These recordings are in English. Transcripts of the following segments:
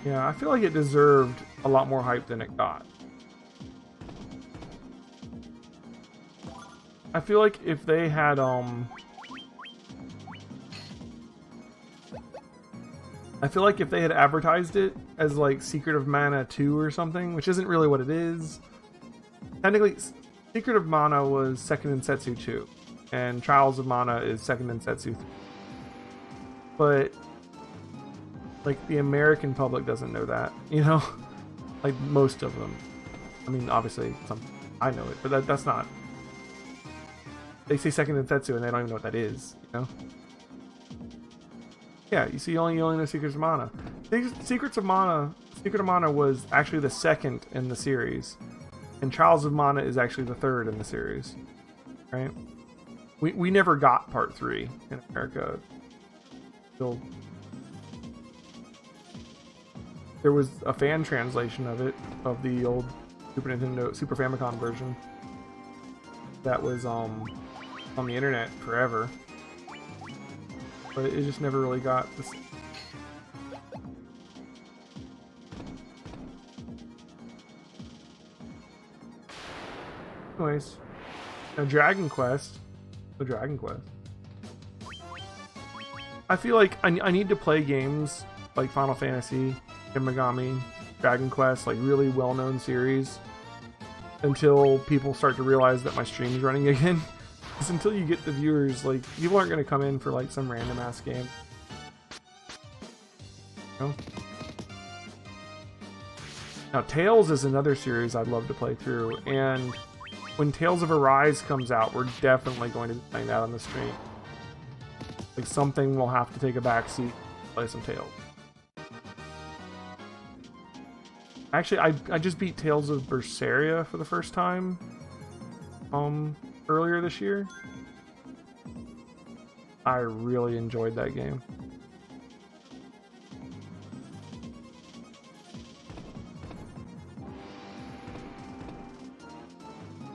Yeah, I feel like it deserved a lot more hype than it got. I feel like if they had I feel like if they had advertised it as like Secret of Mana 2 or something, which isn't really what it is. Technically, Secret of Mana was Second in Setsu 2, and Trials of Mana is Second in Setsu 3. But like the American public doesn't know that, you know? Like most of them. I mean, obviously, some I know it, but that's not. They say Second in Setsu and they don't even know what that is, you know? Yeah, you see, you only know Secrets of Mana. Secret of Mana was actually the second in the series, and Trials of Mana is actually the third in the series, right? We never got Part 3 in America. Still, there was a fan translation of it, of the old Super Famicom version. That was on the internet forever. But it just never really got this. Anyways, now Dragon Quest. The Dragon Quest. I feel like I need to play games like Final Fantasy, Shin Megami, Dragon Quest, like really well-known series, until people start to realize that my stream is running again. Because until you get the viewers, like, people aren't going to come in for like some random ass game. You know? Now, Tales is another series I'd love to play through, and when Tales of Arise comes out, we're definitely going to be playing that on the stream. Like, something will have to take a backseat, play some Tales. Actually, I just beat Tales of Berseria for the first time earlier this year. I really enjoyed that game.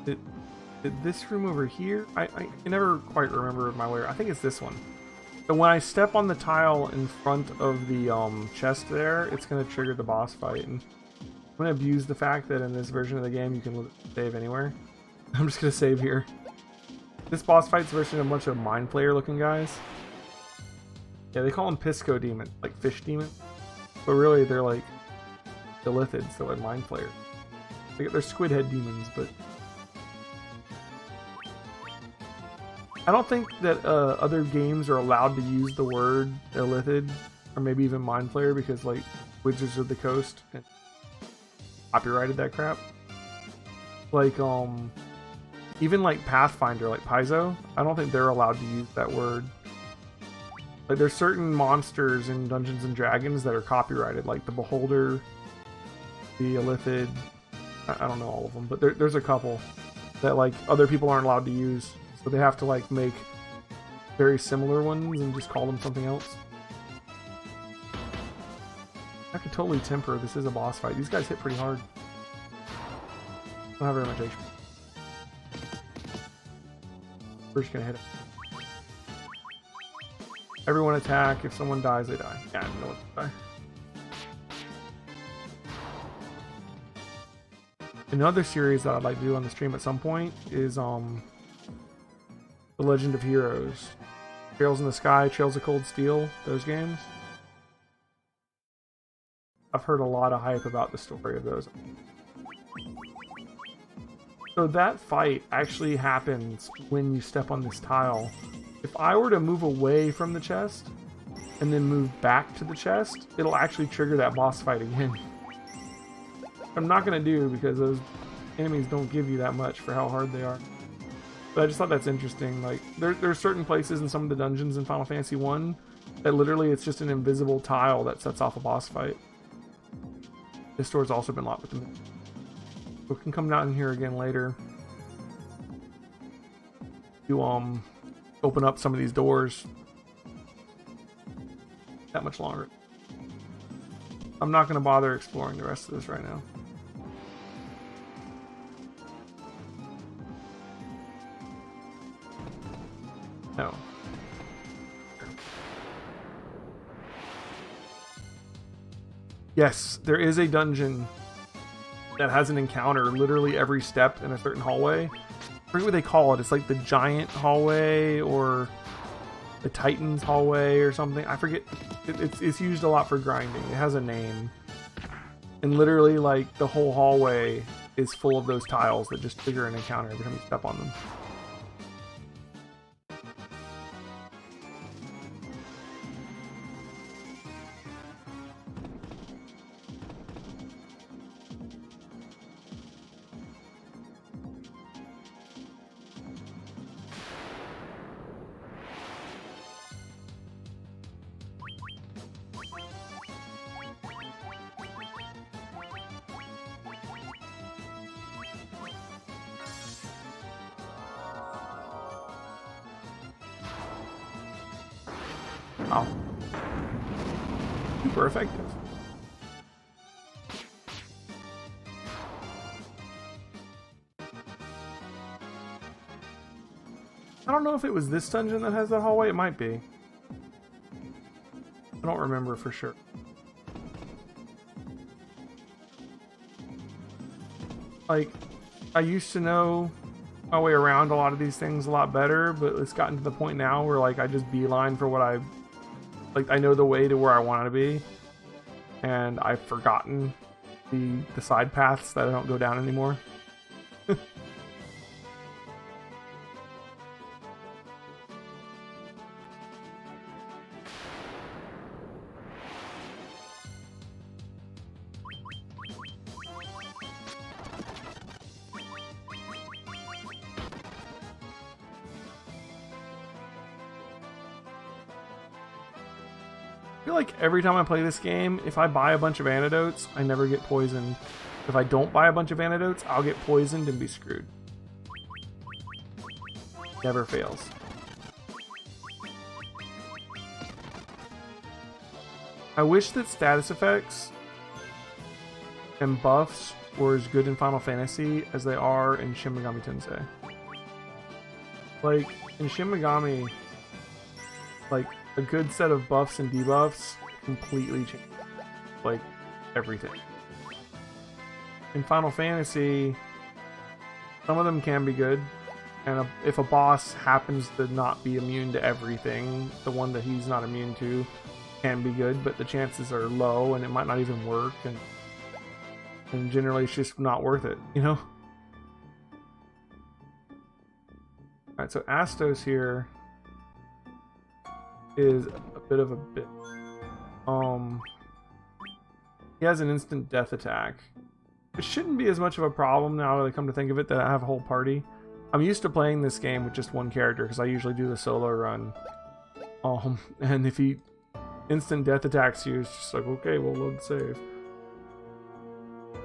Did this room over here? I can never quite remember my way. I think it's this one. So when I step on the tile in front of the chest there, it's going to trigger the boss fight. And I'm going to abuse the fact that in this version of the game you can save anywhere. I'm just going to save here. This boss fight's version of a bunch of Mind Flayer looking guys. Yeah, they call them Pisco Demon, like fish demon. But really they're like Illithids, so like Mind Flayer. They're squid head demons, but I don't think that other games are allowed to use the word Illithid, or maybe even Mind Flayer, because like Wizards of the Coast copyrighted that crap. Like even like Pathfinder, like Paizo, I don't think they're allowed to use that word. Like there's certain monsters in Dungeons and Dragons that are copyrighted, like the Beholder, the Illithid. I don't know all of them, but there's a couple that like other people aren't allowed to use. So they have to like make very similar ones and just call them something else. I could totally temper. This is a boss fight. These guys hit pretty hard. Don't have very much HP. We're just gonna hit it. Everyone attack. If someone dies, they die. Yeah, I know what to die. Another series that I'd like to do on the stream at some point is The Legend of Heroes. Trails in the Sky, Trails of Cold Steel, those games. I've heard a lot of hype about the story of those. So that fight actually happens when you step on this tile. If I were to move away from the chest and then move back to the chest, it'll actually trigger that boss fight again. I'm not going to do because those enemies don't give you that much for how hard they are. But I just thought that's interesting. Like there's certain places in some of the dungeons in Final Fantasy 1 that literally it's just an invisible tile that sets off a boss fight. This door's also been locked with them. We can come down here again later to open up some of these doors that much longer. I'm not going to bother exploring the rest of this right now. No. Yes, there is a dungeon that has an encounter literally every step in a certain hallway. I forget what they call it. It's like the giant hallway or the Titan's hallway or something. I forget. It's used a lot for grinding. It has a name. And literally, like, the whole hallway is full of those tiles that just trigger an encounter every time you step on them. Wow. Super effective. I don't know if it was this dungeon that has that hallway. It might be. I don't remember for sure. Like, I used to know my way around a lot of these things a lot better, but it's gotten to the point now where, like, I just beeline for what I know the way to where I want to be, and I've forgotten the side paths that I don't go down anymore. I feel like every time I play this game, if I buy a bunch of antidotes, I never get poisoned. If I don't buy a bunch of antidotes, I'll get poisoned and be screwed. Never fails. I wish that status effects and buffs were as good in Final Fantasy as they are in Shin Megami Tensei. Like, in Shin Megami, like, a good set of buffs and debuffs completely change, like, everything. In Final Fantasy, some of them can be good, and if a boss happens to not be immune to everything, the one that he's not immune to can be good, but the chances are low, and it might not even work, and generally it's just not worth it, you know? Alright, so Astos here is a bit of a bit. He has an instant death attack. It shouldn't be as much of a problem now that I come to think of it that I have a whole party. I'm used to playing this game with just one character because I usually do the solo run. And if he instant death attacks you, it's just like, okay, we'll load save.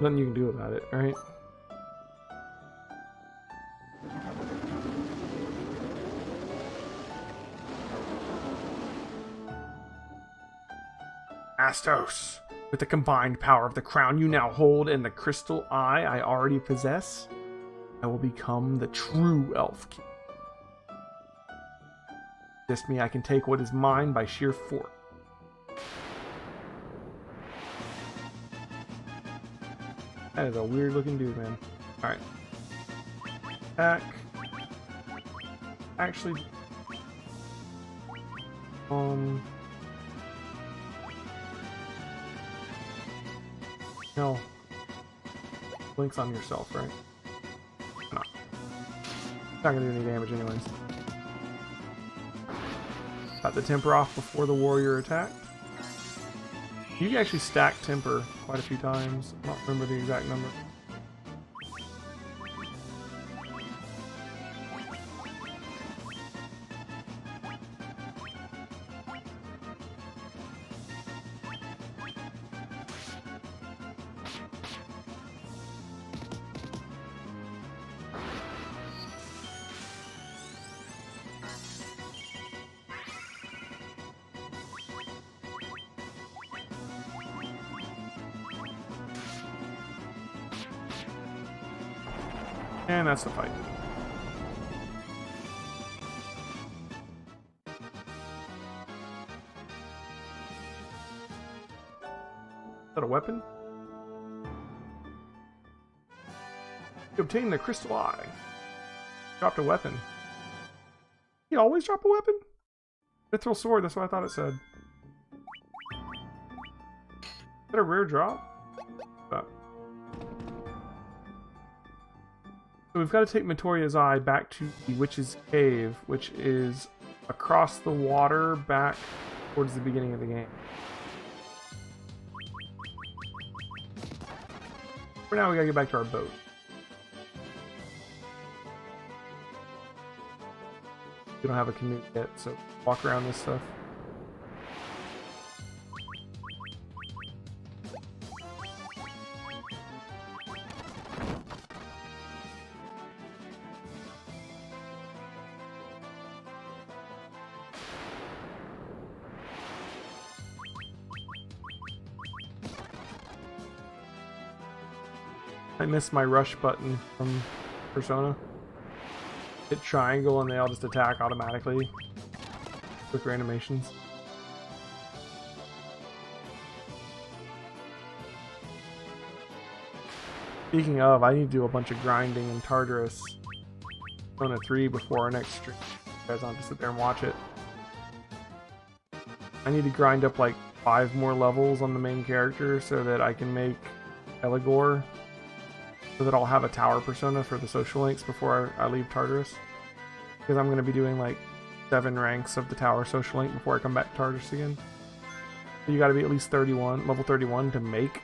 Nothing you can do about it, right? Astos, with the combined power of the crown you now hold and the crystal eye I already possess, I will become the true Elf King. Just me, I can take what is mine by sheer force. That is a weird looking dude, man. Alright. Attack. Actually... No. Blink's on yourself, right? No. Not gonna do any damage anyways. Got the temper off before the warrior attacked. You can actually stack temper quite a few times. I don't remember the exact number. And that's the fight. that a weapon? You obtained the crystal eye. Dropped a weapon. You always drop a weapon? Mithril sword, that's what I thought it said. Is that a rare drop? So we've got to take Matoria's eye back to the Witch's Cave, which is across the water back towards the beginning of the game. For now, we gotta get back to our boat. We don't have a canoe yet, so walk around this stuff. I missed my rush button from Persona. Hit triangle and they all just attack automatically. Quick animations. Speaking of, I need to do a bunch of grinding in Tartarus Persona 3 before our next stream. You guys don't have to sit there and watch it. I need to grind up like 5 more levels on the main character so that I can make Eligor, so that I'll have a tower persona for the social links before I leave Tartarus. Because I'm going to be doing like 7 ranks of the tower social link before I come back to Tartarus again. So you got to be at least level 31 to make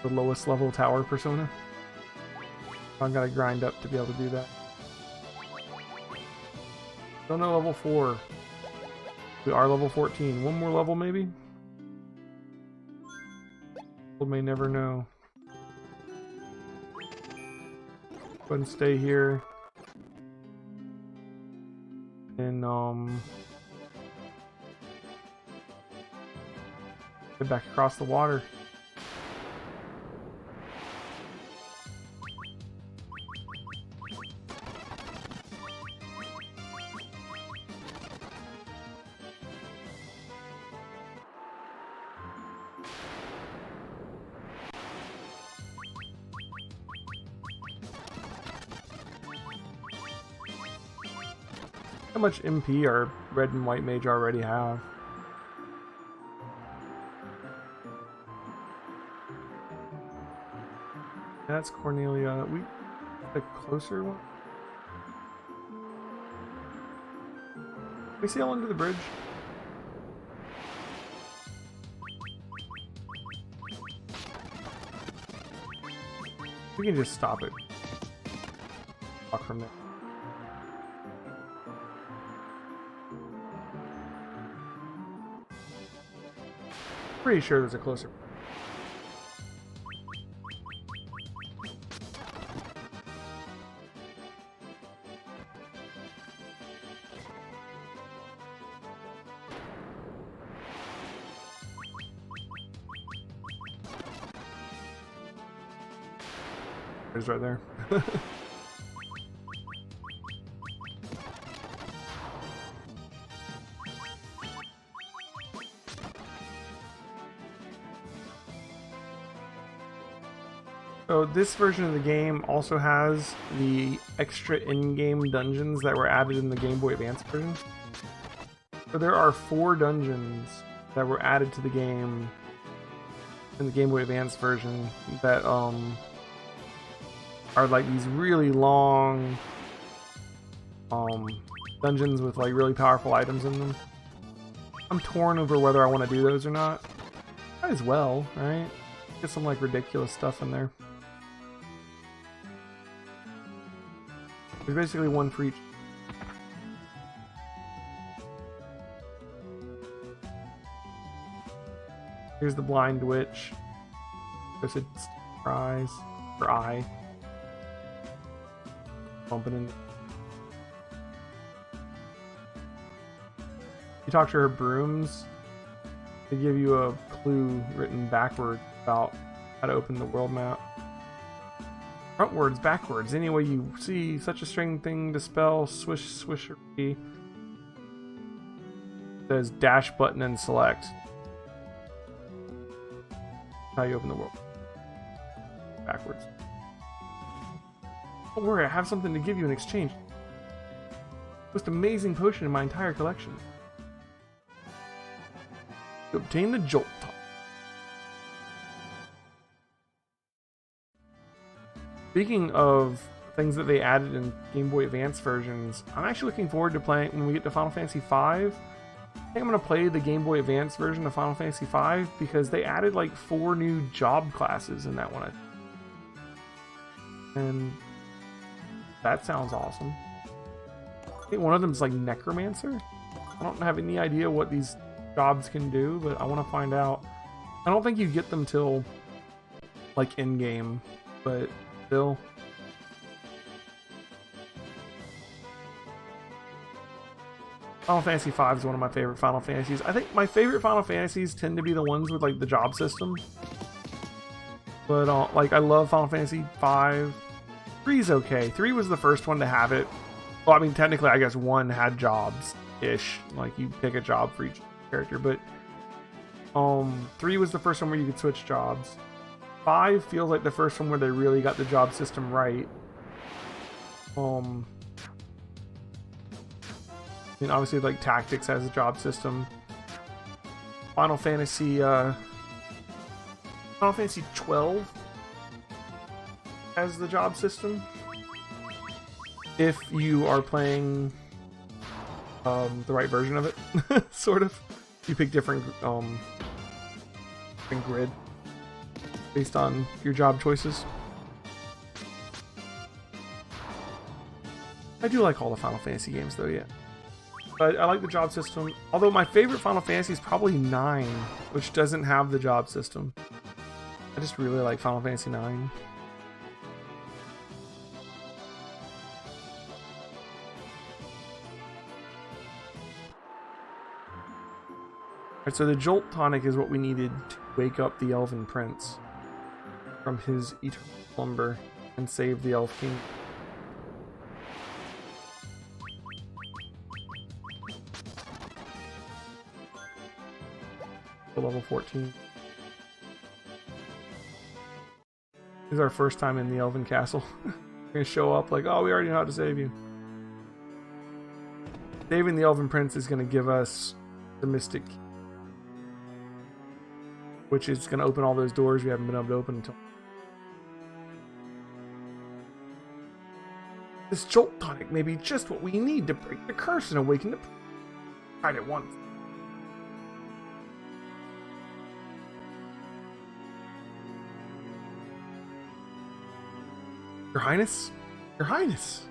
the lowest level tower persona. I've got to grind up to be able to do that. Still no level 4. We are level 14. One more level maybe? We may never know. Go ahead and stay here. And head back across the water. How much MP our red and white mage already have? That's Cornelia. The closer one? Can we sail under the bridge? We can just stop it. Walk from there. Pretty sure there's a closer. It's right there. So this version of the game also has the extra in-game dungeons that were added in the Game Boy Advance version. So there are 4 dungeons that were added to the game in the Game Boy Advance version that are like these really long dungeons with like really powerful items in them. I'm torn over whether I want to do those or not. Might as well, right? Get some like ridiculous stuff in there. There's basically one for each. Here's the blind witch. There's a prize for eye. Bumping in. You talk to her brooms. They give you a clue written backward about how to open the world map. Frontwards, backwards, any way you see such a strange thing to spell, swish, swishery. Says dash button and select. How you open the world. Backwards. Don't worry, I have something to give you in exchange. Most amazing potion in my entire collection. To obtain the Jolt Tonic. Speaking of things that they added in Game Boy Advance versions, I'm actually looking forward to playing when we get to Final Fantasy V. I think I'm going to play the Game Boy Advance version of Final Fantasy V because they added like 4 new job classes in that one. And that sounds awesome. I think one of them is like Necromancer. I don't have any idea what these jobs can do, but I want to find out. I don't think you get them till like in game, but still. Final Fantasy V is one of my favorite Final Fantasies. I think my favorite Final Fantasies tend to be the ones with like the job system. But like I love Final Fantasy V. 3's okay. 3 was the first one to have it. Well, I mean technically I guess 1 had jobs-ish. Like you pick a job for each character, but 3 was the first one where you could switch jobs. 5 feels like the first one where they really got the job system right. I mean, obviously, like Tactics has a job system. Final Fantasy 12 has the job system. If you are playing the right version of it, sort of. You pick different grid based on your job choices. I do like all the Final Fantasy games, though, yeah. But I like the job system. Although my favorite Final Fantasy is probably 9, which doesn't have the job system. I just really like Final Fantasy 9. Alright, so the Jolt Tonic is what we needed to wake up the Elven Prince from his eternal slumber and save the Elf King. Level 14. This is our first time in the Elven Castle. We're gonna show up like, oh, we already know how to save you. Saving the Elven Prince is gonna give us the Mystic Key, which is gonna open all those doors we haven't been able to open until. This Jolt Tonic may be just what we need to break the curse and awaken the. Tried it once. Your Highness? Your Highness!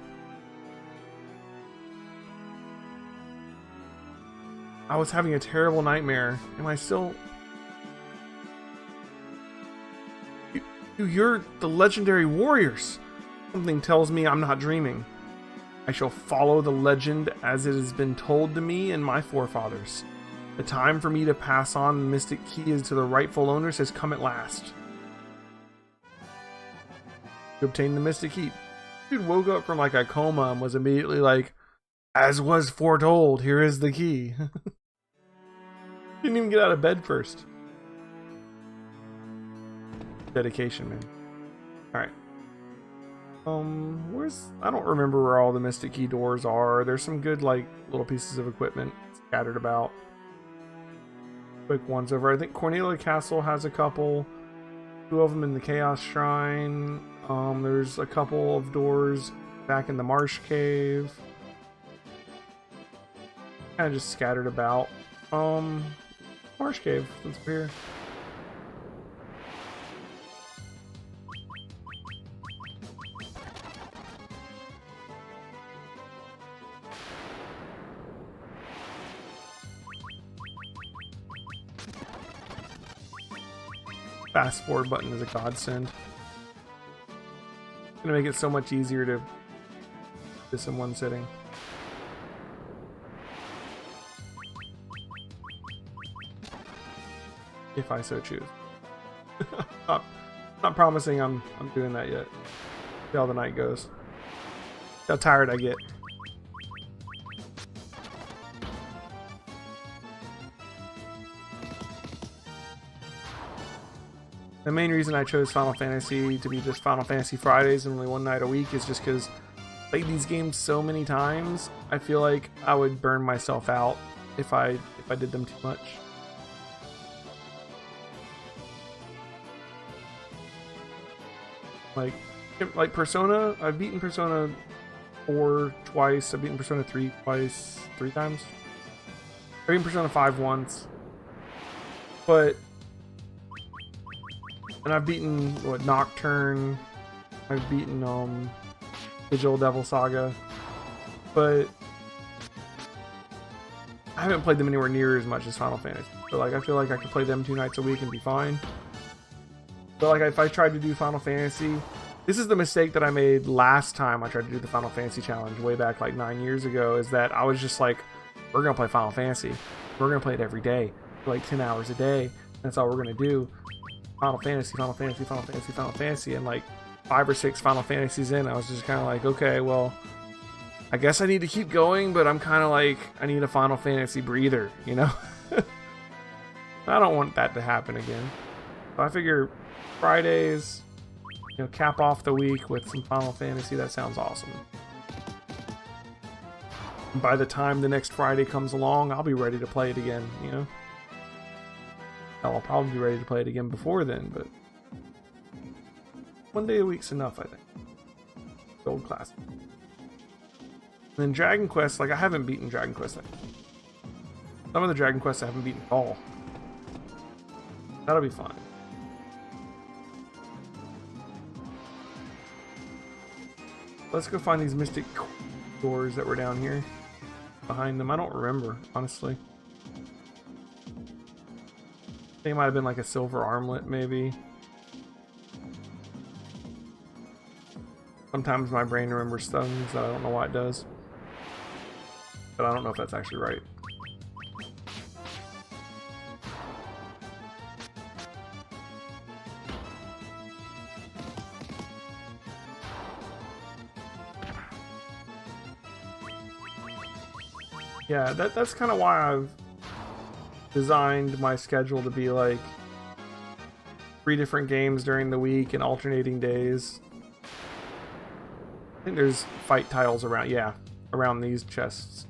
I was having a terrible nightmare. Am I still... You're the legendary warriors! Something tells me I'm not dreaming. I shall follow the legend as it has been told to me and my forefathers. The time for me to pass on the Mystic Key to the rightful owners has come at last. To obtain the Mystic Key. Dude woke up from like a coma and was immediately like, as was foretold, here is the key. Didn't even get out of bed first. Dedication, man. Alright. I don't remember where all the Mystic Key doors are. There's some good like little pieces of equipment scattered about. Quick ones over. I think Cornelia Castle has a couple. 2 of them in the Chaos Shrine. There's a couple of doors back in the Marsh Cave. Kind of just scattered about. Marsh Cave, since we're here. Fast forward button is a godsend. It's gonna make it so much easier to do this in one sitting. If I so choose. Not promising I'm doing that yet. See how the night goes. See how tired I get. The main reason I chose Final Fantasy to be just Final Fantasy Fridays and only one night a week is just because I played these games so many times. I feel like I would burn myself out if I did them too much. Like Persona, I've beaten Persona 4 twice. I've beaten Persona 3 three times. I've beaten Persona 5 once. And I've beaten Nocturne. I've beaten Digital Devil Saga. But I haven't played them anywhere near as much as Final Fantasy. So like I feel like I could play them 2 nights a week and be fine. But like if I tried to do Final Fantasy, this is the mistake that I made last time I tried to do the Final Fantasy challenge way back like 9 years ago, is that I was just like, we're gonna play Final Fantasy. We're gonna play it every day for like 10 hours a day. That's all we're gonna do. Final Fantasy, Final Fantasy, Final Fantasy, Final Fantasy, and like 5 or 6 Final Fantasies in, I was just kind of like, okay, well, I guess I need to keep going, but I'm kind of like, I need a Final Fantasy breather, you know? I don't want that to happen again. So I figure Fridays, you know, cap off the week with some Final Fantasy. That sounds awesome. And by the time the next Friday comes along, I'll be ready to play it again, you know? I'll probably be ready to play it again before then, but 1 day a week's enough, I think. Old classic. And then Dragon Quest, like I haven't beaten Dragon Quest. Some of the Dragon Quests I haven't beaten at all. That'll be fine. Let's go find these mystic doors that were down here behind them. I don't remember, honestly. They might have been like a silver armlet, maybe. Sometimes my brain remembers things that I don't know why it does. But I don't know if that's actually right. Yeah, that's kind of why I've designed my schedule to be like 3 different games during the week and alternating days. I think there's fight tiles around, yeah, around these chests.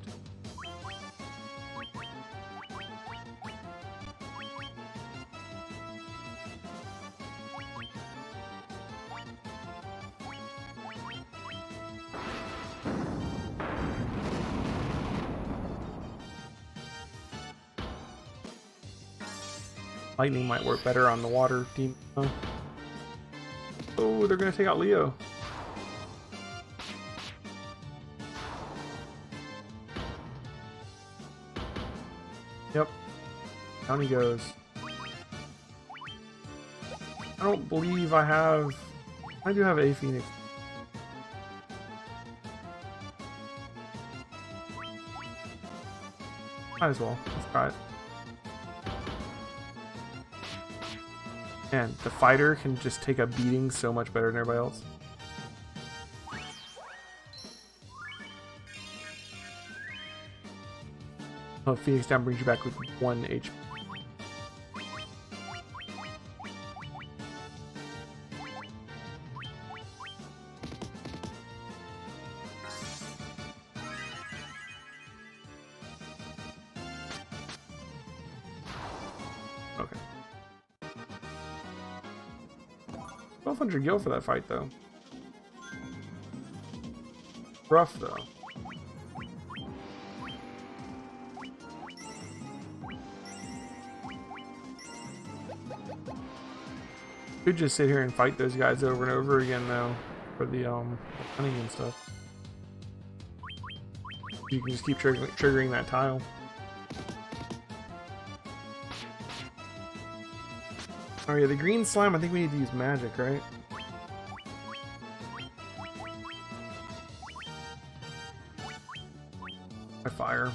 Lightning might work better on the water team. Oh, they're gonna take out Leo. Yep. Down he goes. I don't believe I have... I do have a Phoenix. Might as well. Let's try it. Man, the fighter can just take a beating so much better than everybody else. Oh, Phoenix down brings you back with 1 HP. Okay. 1200 gil for that fight, though. Rough, though. Could just sit here and fight those guys over and over again, though, for the honey and stuff. You can just keep triggering that tile. Oh yeah, the green slime, I think we need to use magic, right? By fire.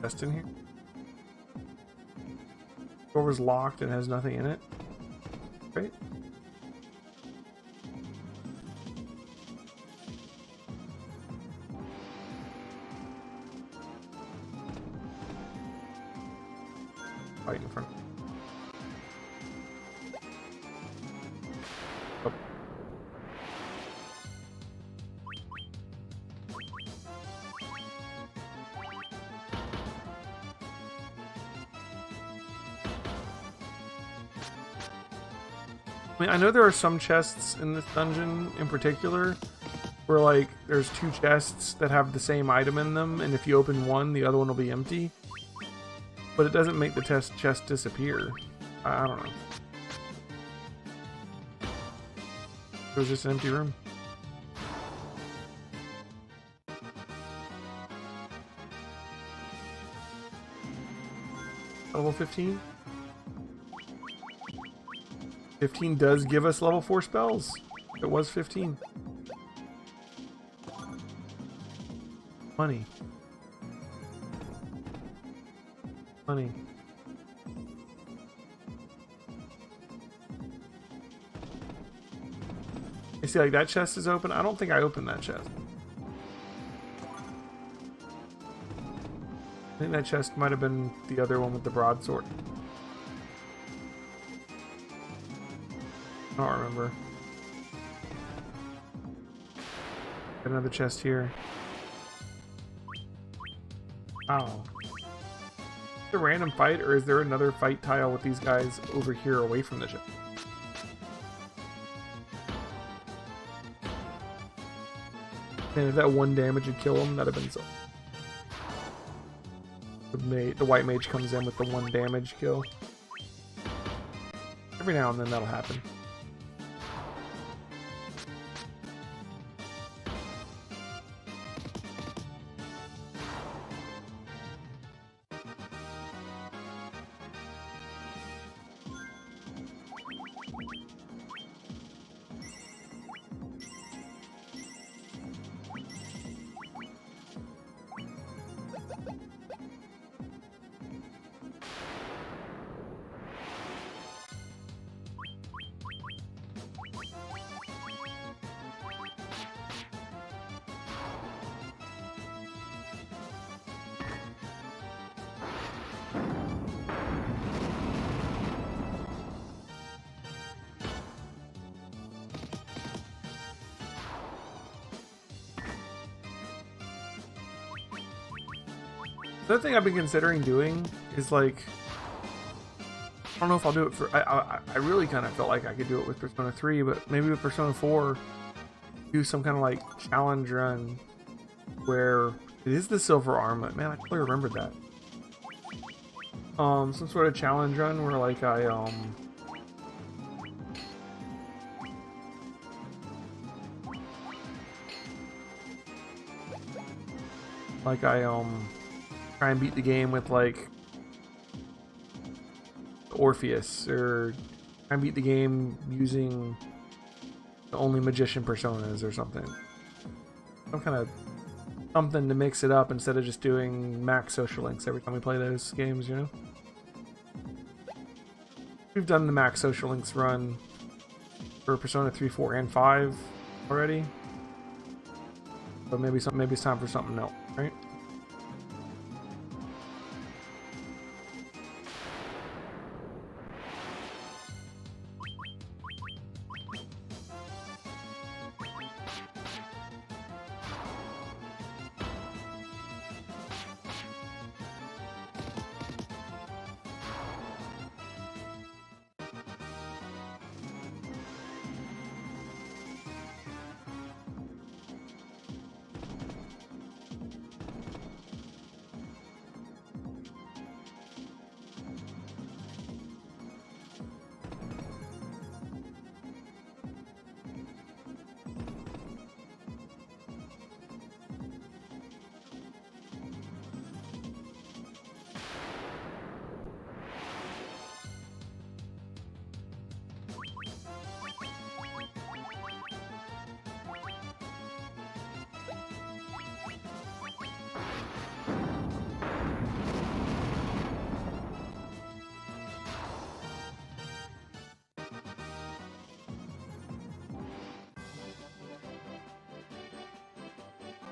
chest in here. Door was locked and has nothing in it. Right? Right in front. Oh. I mean, I know there are some chests in this dungeon in particular where, like, there's two chests that have the same item in them, and if you open one, the other one will be empty. But it doesn't make the chest disappear. I don't know. It was just an empty room. Level 15? 15 does give us level 4 spells. It was 15. Money. Money. You see, like, that chest is open. I don't think I opened that chest. I think that chest might have been the other one with the broadsword. I don't remember. Got another chest here. Wow. Is it a random fight, or is there another fight tile with these guys over here away from the ship? And if that one damage would kill him, that'd have been so. The white mage comes in with the one damage kill. Every now and then that'll happen. The other thing I've been considering doing is, like, I don't know if I'll do it for. I really kind of felt like I could do it with Persona 3, but maybe with Persona 4, do some kind of like challenge run where it is the silver armlet. Man, I totally remembered that. Some sort of challenge run where, like, I try and beat the game with, like, Orpheus, or try and beat the game using the only magician personas or something. Some kind of something to mix it up instead of just doing max social links every time we play those games, you know? We've done the max social links run for Persona 3, 4, and 5 already. But maybe it's time for something else, right?